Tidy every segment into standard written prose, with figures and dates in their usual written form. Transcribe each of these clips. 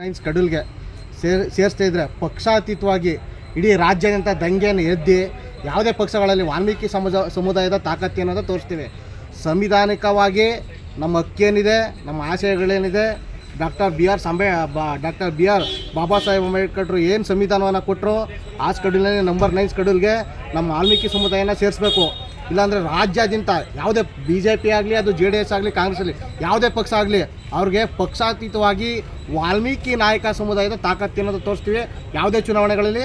Science ಕಡಲ್ಗೆ ಸೇರಿಸ್ತಾ ಇದ್ರೆ ಪಕ್ಷಾತೀತವಾಗಿ ಇಡೀ ರಾಜ್ಯಾದ್ಯಂತ ದಂಗೆಯನ್ನು ಎದ್ದಿ ಯಾವುದೇ ಪಕ್ಷಗಳಲ್ಲಿ ವಾಲ್ಮೀಕಿ ಸಮುದಾಯದ ತಾಕತ್ತು ಅನ್ನೋದು ತೋರಿಸ್ತೀವಿ. ಸಂವಿಧಾನಿಕವಾಗಿ ನಮ್ಮ ಹಕ್ಕೇನಿದೆ, ನಮ್ಮ ಆಶಯಗಳೇನಿದೆ, doctor B R Baba Saheb Ambedkar ಏನು ಸಂವಿಧಾನವನ್ನು ಕೊಟ್ಟರು, ಆ ಸ್ಕೆಡ್ಯೂಲ್ನಲ್ಲಿ ನಂಬರ್ 9 ಸ್ಕೆಡ್ಯೂಲ್ಗೆ ನಮ್ಮ ವಾಲ್ಮೀಕಿ ಸಮುದಾಯನ ಸೇರಿಸ್ಬೇಕು. ಇಲ್ಲಾಂದರೆ ರಾಜ್ಯಾದ್ಯಂತ ಯಾವುದೇ BJP ಆಗಲಿ, ಅದು JDS ಆಗಲಿ, ಕಾಂಗ್ರೆಸ್ ಆಗಲಿ, ಯಾವುದೇ ಪಕ್ಷ ಆಗಲಿ, ಅವ್ರಿಗೆ ಪಕ್ಷಾತೀತವಾಗಿ ವಾಲ್ಮೀಕಿ ನಾಯಕ ಸಮುದಾಯದ ತಾಕತ್ತು ಅನ್ನೋದು ತೋರಿಸ್ತೀವಿ. ಯಾವುದೇ ಚುನಾವಣೆಗಳಲ್ಲಿ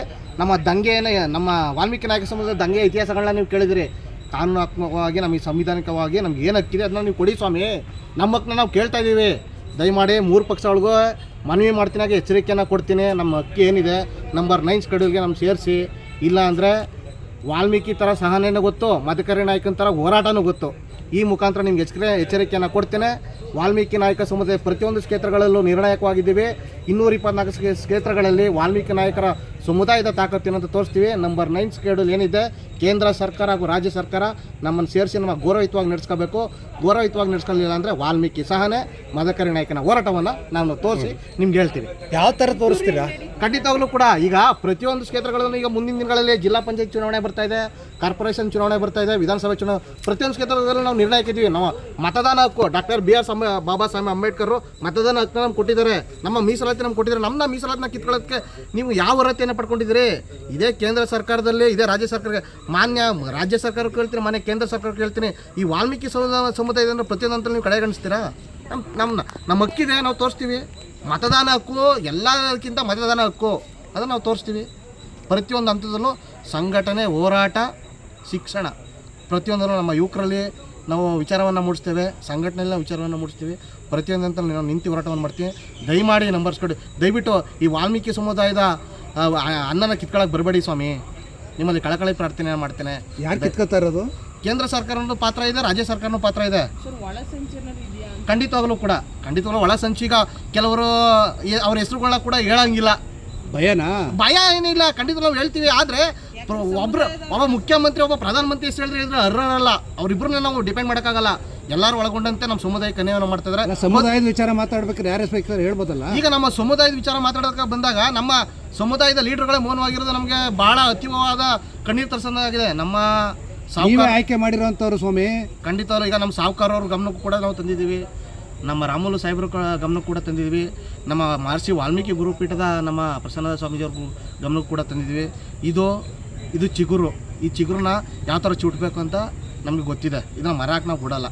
ನಮ್ಮ ವಾಲ್ಮೀಕಿ ನಾಯಕ ಸಮುದಾಯದ ದಂಗೆ ಇತಿಹಾಸಗಳನ್ನ ನೀವು ಕೇಳಿದಿರಿ. ಕಾನೂನಾತ್ಮಕವಾಗಿ, ನಮಗೆ ಸಂವಿಧಾನಿಕವಾಗಿ ನಮ್ಗೆ ಏನು ಹಕ್ಕಿದೆ ಅದನ್ನ ನೀವು ಕೊಡಿ ಸ್ವಾಮಿ. ನಮ್ಮ ಹಕ್ಕನ್ನ ನಾವು ಕೇಳ್ತಾ ಇದ್ದೀವಿ. ದಯಮಾಡಿ 3 ಪಕ್ಷಗಳಿಗೂ ಮನವಿ ಮಾಡ್ತೀನಿ, ಎಚ್ಚರಿಕೆಯನ್ನು ಕೊಡ್ತೀನಿ. ನಮ್ಮ ಹಕ್ಕಿ ಏನಿದೆ ನಂಬರ್ 9 ಸ್ಕೆಡ್ಯೂಲ್ಗೆ ನಮ್ಮ ಸೇರಿಸಿ. ಇಲ್ಲ ಅಂದರೆ ವಾಲ್ಮೀಕಿ ಥರ ಸಹನೆಯೂ ಗೊತ್ತು, ಮದಕರಿ ನಾಯಕನ ಥರ ಹೋರಾಟನೂ ಗೊತ್ತು. ಈ ಮುಖಾಂತರ ನಿಮ್ಗೆ ಎಚ್ಚರಿಕೆಯನ್ನು ಕೊಡ್ತೇನೆ. ವಾಲ್ಮೀಕಿ ನಾಯಕ ಸಮುದಾಯ ಪ್ರತಿಯೊಂದು ಕ್ಷೇತ್ರಗಳಲ್ಲೂ ನಿರ್ಣಾಯಕವಾಗಿದ್ದೀವಿ. 224 ಕ್ಷೇತ್ರಗಳಲ್ಲಿ ವಾಲ್ಮೀಕಿ ನಾಯಕರ ಸಮುದಾಯದ ತಾಕತ್ತಿನಂತ ತೋರಿಸ್ತೀವಿ. ನಂಬರ್ 9 ಸ್ಕೆಡ್ಯೂಲ್ ಏನಿದೆ, ಕೇಂದ್ರ ಸರ್ಕಾರ ಹಾಗೂ ರಾಜ್ಯ ಸರ್ಕಾರ ನಮ್ಮನ್ನು ಸೇರಿಸಿ ನಮ್ಮ ಗೌರವಯುತವಾಗಿ ನಡೆಸ್ಕೋಬೇಕು. ಗೌರವಯುತವಾಗಿ ನಡೆಸ್ಕೊಳ್ಳಿಲ್ಲ ಅಂದರೆ ವಾಲ್ಮೀಕಿ ಸಹನೆ, ಮದಕರಿ ನಾಯಕನ ಹೋರಾಟವನ್ನು ನಾವು ತೋರಿಸಿ ನಿಮ್ಗೆ ಹೇಳ್ತೀವಿ. ಯಾವ ಥರ ತೋರಿಸ್ತೀರಾ? ಖಂಡಿತವಾಗ್ಲೂ ಕೂಡ ಈಗ ಪ್ರತಿಯೊಂದು ಕ್ಷೇತ್ರಗಳನ್ನು ಈಗ ಮುಂದಿನ ದಿನಗಳಲ್ಲಿ ಜಿಲ್ಲಾ ಪಂಚಾಯತ್ ಚುನಾವಣೆ ಬರ್ತಾ ಇದೆ, ಕಾರ್ಪೊರೇಷನ್ ಚುನಾವಣೆ ಬರ್ತಾ ಇದೆ, ವಿಧಾನಸಭೆ ಚುನಾವಣೆ, ಪ್ರತಿಯೊಂದು ಕ್ಷೇತ್ರದಲ್ಲೂ ನಾವು ನಿರ್ಣಯಕ್ಕಿದ್ದೀವಿ. ನಾವು ಮತದಾನ ಹಕ್ಕು ಡಾಕ್ಟರ್ ಬಾಬಾ ಸಾಹೇಬ್ ಅಂಬೇಡ್ಕರ್ ಮತದಾನ ಹಕ್ಕು ನಮ್ಗೆ ಕೊಟ್ಟಿದ್ದಾರೆ. ನಮ್ಮ ಮೀಸಲಾತಿ ನಮ್ಗೆ ಕೊಟ್ಟಿದ್ದಾರೆ. ನಮ್ಮ ಮೀಸಲಾತಿನ ಕಿತ್ಕೊಳ್ಳೋದಕ್ಕೆ ನೀವು ಯಾವ ಅರ್ಹತೆಯನ್ನು ಪಡ್ಕೊಂಡಿದ್ದೀರಿ? ಇದೇ ಕೇಂದ್ರ ಸರ್ಕಾರದಲ್ಲಿ, ಇದೇ ರಾಜ್ಯ ಸರ್ಕಾರಕ್ಕೆ ಮಾನ್ಯ ರಾಜ್ಯ ಸರ್ಕಾರಕ್ಕೆ ಹೇಳ್ತೀನಿ, ಮಾನ್ಯ ಕೇಂದ್ರ ಸರ್ಕಾರಕ್ಕೆ ಹೇಳ್ತೀನಿ. ಈ ವಾಲ್ಮೀಕಿ ಸಮುದಾಯದ ಪ್ರತಿಯೊಂದು ನೀವು ಕಡೆಗಣಿಸ್ತೀರಾ? ನಮ್ಮ ಹಕ್ಕಿದೆ, ನಾವು ತೋರಿಸ್ತೀವಿ. ಮತದಾನ ಹಕ್ಕು ಎಲ್ಲಕ್ಕಿಂತ ಮತದಾನ ಹಕ್ಕು ಅದನ್ನು ನಾವು ತೋರಿಸ್ತೀವಿ. ಪ್ರತಿಯೊಂದು ಹಂತದಲ್ಲೂ ಸಂಘಟನೆ, ಹೋರಾಟ, ಶಿಕ್ಷಣ ಪ್ರತಿಯೊಂದನ್ನು ನಮ್ಮ ಯುವಕರಲ್ಲಿ ನಾವು ವಿಚಾರವನ್ನು ಮೂಡಿಸ್ತೇವೆ. ಸಂಘಟನೆಯಲ್ಲಿ ನಾವು ವಿಚಾರವನ್ನು ಮೂಡಿಸ್ತೀವಿ. ಪ್ರತಿಯೊಂದು ಅಂತ ನಾವು ನಿಂತು ಹೋರಾಟವನ್ನು ಮಾಡ್ತೀವಿ. ದಯಮಾಡಿ ನಂಬರ್ಸ್ಕೊಡಿ. ದಯವಿಟ್ಟು ಈ ವಾಲ್ಮೀಕಿ ಸಮುದಾಯದ ಅನ್ನನ ಕಿತ್ಕೊಳ್ಳೋಕೆ ಬರಬೇಡಿ ಸ್ವಾಮಿ. ನಿಮ್ಮಲ್ಲಿ ಕಳಕಳಿ ಪ್ರಾರ್ಥನೆ ಮಾಡ್ತೇನೆ. ಯಾರು ಕಿತ್ಕೊತಾ ಇರೋದು? ಕೇಂದ್ರ ಸರ್ಕಾರನೂ ಪಾತ್ರ ಇದೆ, ರಾಜ್ಯ ಸರ್ಕಾರನೂ ಪಾತ್ರ ಇದೆ. ಖಂಡಿತವಾಗ್ಲೂ ಒಳಸಂಚೀಗ ಕೆಲವರು ಅವ್ರ ಹೆಸರುಗಳನ್ನ ಕೂಡ ಹೇಳಂಗಿಲ್ಲ. ಭಯ ಏನಿಲ್ಲ, ಖಂಡಿತ ನಾವು ಹೇಳ್ತೀವಿ. ಆದರೆ ಒಬ್ಬ ಮುಖ್ಯಮಂತ್ರಿ, ಒಬ್ಬ ಪ್ರಧಾನಮಂತ್ರಿ ಹೆಸರು ಹೇಳಿದ್ರೆ ಅರ್ಹರಲ್ಲ. ಅವ್ರಿಬ್ರನ್ನ ನಾವು ಡಿಪೆಂಡ್ ಮಾಡೋಕ್ಕಾಗಲ್ಲ. ಎಲ್ಲರೂ ಒಳಗೊಂಡಂತೆ ನಮ್ಮ ಸಮುದಾಯಕ್ಕೆ ಅನ್ಯಾಯವನ್ನು ಮಾಡ್ತಿದ್ದಾರೆ. ಸಮುದಾಯದ ವಿಚಾರ ಮಾತಾಡ್ಬೇಕಾದ್ರೆ ಯಾರು ಬೇಕಾದ್ರೆ ಹೇಳ್ಬೋದಲ್ಲ. ಈಗ ನಮ್ಮ ಸಮುದಾಯದ ವಿಚಾರ ಮಾತಾಡೋಕೆ ಬಂದಾಗ ನಮ್ಮ ಸಮುದಾಯದ ಲೀಡರ್ಗಳೇ ಮೌನವಾಗಿರೋದು ನಮಗೆ ಭಾಳ ಅತೀವವಾದ ಕಣ್ಣೀರು ತರಿಸೋದಾಗಿದೆ. ನಮ್ಮ ಆಯ್ಕೆ ಮಾಡಿರೋಂಥವ್ರು ಸ್ವಾಮಿ. ಖಂಡಿತವ್ರು ಈಗ ನಮ್ಮ ಸಾವುಕಾರವ್ರ ಗಮನಕ್ಕೂ ಕೂಡ ನಾವು ತಂದಿದ್ದೀವಿ. ನಮ್ಮ ರಾಮುಲು ಸಾಹೇಬ್ರ ಗಮನಕ್ಕೆ ಕೂಡ ತಂದಿದ್ದೀವಿ. ನಮ್ಮ ಮಹರ್ಷಿ ವಾಲ್ಮೀಕಿ ಗುರುಪೀಠದ ನಮ್ಮ ಪ್ರಸನ್ನ ಸ್ವಾಮೀಜಿಯವ್ರ ಗಮನಕ್ಕೆ ಕೂಡ ತಂದಿದ್ದೀವಿ. ಇದು ಚಿಗುರು. ಈ ಚಿಗುರನ್ನ ಯಾವ ಥರ ಚುಟ್ಬೇಕು ಅಂತ ನಮಗೆ ಗೊತ್ತಿದೆ. ಇದನ್ನ ಮರಕ್ಕೆ ನಾವು ಬಿಡೋಲ್ಲ.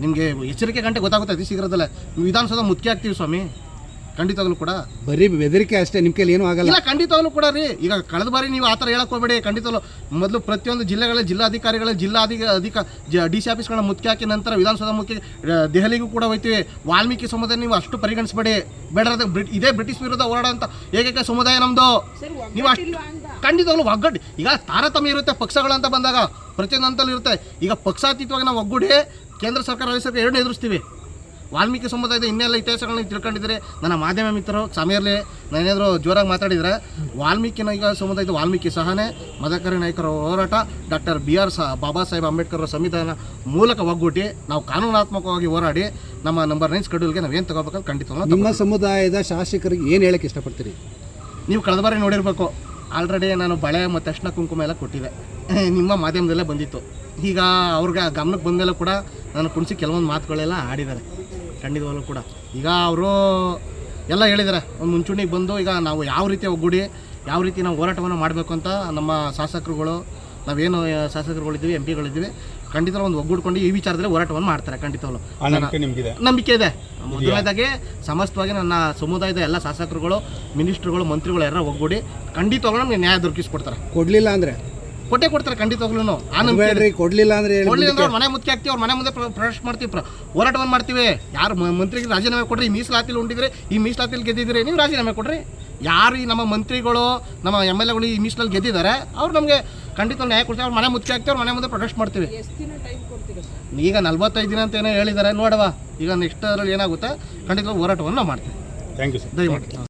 ನಿಮಗೆ ಎಚ್ಚರಿಕೆ ಗಂಟೆ ಗೊತ್ತಾಗುತ್ತೆ ಅತಿ ಶೀಘ್ರದಲ್ಲೇ. ವಿಧಾನಸೌಧ ಮುಖ್ಯ ಆಗ್ತೀವಿ ಸ್ವಾಮಿ. ಖಂಡಿತವಾಗ್ಲೂ ಕೂಡ ಬರೀ ಬೆದರಿಕೆ ಅಷ್ಟೇ, ನಿಮ್ಮ ಕೈಲಿ ಏನೂ ಆಗಲ್ಲ. ಇಲ್ಲ, ಖಂಡಿತವಾಗ್ಲೂ ಕೂಡ ರೀ. ಈಗ ಕಳೆದ ಬಾರಿ ನೀವು ಆ ಥರ ಹೇಳಕ್ಕೆ ಹೋಗಬೇಡಿ. ಖಂಡಿತವಾಗ್ಲೂ ಮೊದಲು ಪ್ರತಿಯೊಂದು ಜಿಲ್ಲೆಗಳಲ್ಲಿ ಜಿಲ್ಲಾಧಿಕಾರಿಗಳ DC ಆಫೀಸ್ಗಳನ್ನ ಮುಖ್ಯ ಹಾಕಿ ನಂತರ ವಿಧಾನಸೌಧ ಮುಖ್ಯ ದೆಹಲಿಗೂ ಕೂಡ ಹೋಗ್ತೀವಿ. ವಾಲ್ಮೀಕಿ ಸಮುದಾಯ ನೀವು ಅಷ್ಟು ಪರಿಗಣಿಸಬೇಡಿ. ಬೇಡರದ ಇದೇ ಬ್ರಿಟಿಷ್ ವಿರುದ್ಧ ಹೋರಾಡ ಅಂತ ಏಕೈಕ ಸಮುದಾಯ ನಮ್ಮದು. ನೀವು ಅಷ್ಟು ಖಂಡಿತವಾಗ್ಲೂ ಒಗ್ಗಟ್ಟು. ಈಗ ತಾರತಮ್ಯ ಇರುತ್ತೆ ಪಕ್ಷಗಳು ಅಂತ ಬಂದಾಗ, ಪ್ರತಿಯೊಂದು ಹಂತಲ್ಲಿ ಇರುತ್ತೆ. ಈಗ ಪಕ್ಷಾತೀತವಾಗಿ ನಾವು ಒಗ್ಗೂಡಿ ಕೇಂದ್ರ ಸರ್ಕಾರ, ರಾಜ್ಯ ಸರ್ಕಾರ ಎರಡನ್ನೂ ಎದುರಿಸ್ತೀವಿ. ವಾಲ್ಮೀಕಿ ಸಮುದಾಯದ ಇನ್ನೆಲ್ಲ ಇತಿಹಾಸಗಳನ್ನ ತಿಳ್ಕೊಂಡಿದ್ರೆ ನನ್ನ ಮಾಧ್ಯಮ ಮಿತ್ರರು ಸಮಯದಲ್ಲಿ ನಾನೇನಾದರೂ ಜೋರಾಗಿ ಮಾತಾಡಿದರೆ, ವಾಲ್ಮೀಕಿ ನಾಯಕ ಸಮುದಾಯದ ವಾಲ್ಮೀಕಿ ಸಹನೆ, ಮದಕರಿ ನಾಯಕರ ಹೋರಾಟ, ಡಾಕ್ಟರ್ ಬಾಬಾ ಸಾಹೇಬ್ ಅಂಬೇಡ್ಕರ್ ಸಂವಿಧಾನ ಮೂಲಕ ಒಗ್ಗೂಟಿ ನಾವು ಕಾನೂನಾತ್ಮಕವಾಗಿ ಹೋರಾಡಿ ನಮ್ಮ ನಂಬರ್ 9 ಸ್ಕೆಡ್ಯೂಲ್ಗೆ ನಾವೇನು ತಗೋಬೇಕಂತ ಖಂಡಿತ. ನಿಮ್ಮ ಸಮುದಾಯದ ಶಾಸಕರಿಗೆ ಏನು ಹೇಳಕ್ಕೆ ಇಷ್ಟಪಡ್ತೀರಿ? ನೀವು ಕಳೆದ ಬಾರಿ ನೋಡಿರಬೇಕು, ಆಲ್ರೆಡಿ ನಾನು ಬಳೆ ಮತ್ತು ಅರ್ಶಿನ ಕುಂಕುಮ ಎಲ್ಲ ಕೊಟ್ಟಿದ್ದೆ. ನಿಮ್ಮ ಮಾಧ್ಯಮದಲ್ಲೇ ಬಂದಿತ್ತು. ಈಗ ಅವ್ರಿಗೆ ಗಮನಕ್ಕೆ ಬಂದಮೇಲೆ ಕೂಡ ನಾನು ಕುಣಿಸಿ ಕೆಲವೊಂದು ಮಾತುಗಳೆಲ್ಲ ಆಡಿದ್ದಾರೆ. ಖಂಡಿತವಾಗ್ಲೂ ಕೂಡ ಈಗ ಅವರು ಎಲ್ಲ ಹೇಳಿದ್ದಾರೆ. ಒಂದು ಮುಂಚೂಣಿಗೆ ಬಂದು ಈಗ ನಾವು ಯಾವ ರೀತಿ ಒಗ್ಗೂಡಿ ಯಾವ ರೀತಿ ನಾವು ಹೋರಾಟವನ್ನು ಮಾಡಬೇಕು ಅಂತ ನಮ್ಮ ಶಾಸಕರುಗಳು, ನಾವೇನು ಶಾಸಕರುಗಳಿದ್ದೀವಿ, MP ಗಳಿದ್ದೀವಿ, ಖಂಡಿತ ಒಂದು ಒಗ್ಗೂಡ್ಕೊಂಡು ಈ ವಿಚಾರದಲ್ಲಿ ಹೋರಾಟವನ್ನು ಮಾಡ್ತಾರೆ. ಖಂಡಿತವಾಗ್ಲೂ ನಂಬಿಕೆ ಇದೆ. ಮೊದಲನೇದಾಗಿ ಸಮಸ್ತವಾಗಿ ನನ್ನ ಸಮುದಾಯದ ಎಲ್ಲ ಶಾಸಕರುಗಳು, ಮಿನಿಸ್ಟ್ರುಗಳು, ಮಂತ್ರಿಗಳು ಎಲ್ಲ ಒಗ್ಗೂಡಿ ಖಂಡಿತವಾಗ್ಲೂ ನಮಗೆ ನ್ಯಾಯ ದೊರಕಿಸ್ಕೊಡ್ತಾರೆ. ಕೊಡಲಿಲ್ಲ ಅಂದರೆ ಕೊಟ್ಟೆ ಕೊಡ್ತಾರೆ. ಖಂಡಿತವಾಗ್ಲೂ ಕೊಡಲಿಲ್ಲ ಅಂದರೆ ಮನೆ ಮುಖ್ಯ ಆಗ್ತೀವಿ. ಅವ್ರ ಮನೆ ಮುಂದೆ ಪ್ರೊಟೆಸ್ಟ್ ಮಾಡ್ತೀವಿ, ಹೋರಾಟವನ್ನು ಮಾಡ್ತೀವಿ. ಯಾರು ಮಂತ್ರಿಗೆ ರಾಜೀನಾಮೆ ಕೊಡ್ರಿ, ಈ ಮೀಸಲಾತಿಲಿ ಉಂಡಿದ್ರೆ, ಈ ಮೀಸಲಾತಿಲಿ ಗೆದ್ದಿದ್ರೆ ನೀವು ರಾಜೀನಾಮೆ ಕೊಡ್ರಿ. ಯಾರು ಈ ನಮ್ಮ ಮಂತ್ರಿಗಳು, ನಮ್ಮ MLAಗಳು ಈ ಮೀಸಲಲ್ಲಿ ಗೆದ್ದಿದ್ದಾರೆ, ಅವ್ರು ನಮಗೆ ಖಂಡಿತ ನ್ಯಾಯ ಕೊಡ್ತೀವಿ. ಅವ್ರ ಮನೆ ಮುಖ್ಯ ಆಗ್ತೀವಿ, ಅವ್ರ ಮನೆ ಮುಂದೆ ಪ್ರೊಟೆಸ್ಟ್ ಮಾಡ್ತೀವಿ. ಈಗ 45 ದಿನ ಅಂತ ಏನೋ ಹೇಳಿದ್ದಾರೆ, ನೋಡವಾ ಈಗ ನೆಕ್ಸ್ಟ್ ಅದರಲ್ಲಿ ಏನಾಗುತ್ತೆ. ಖಂಡಿತ ಹೋರಾಟವನ್ನು ಮಾಡ್ತೀವಿ. Thank you sir. ದಯಮಾಡಿ.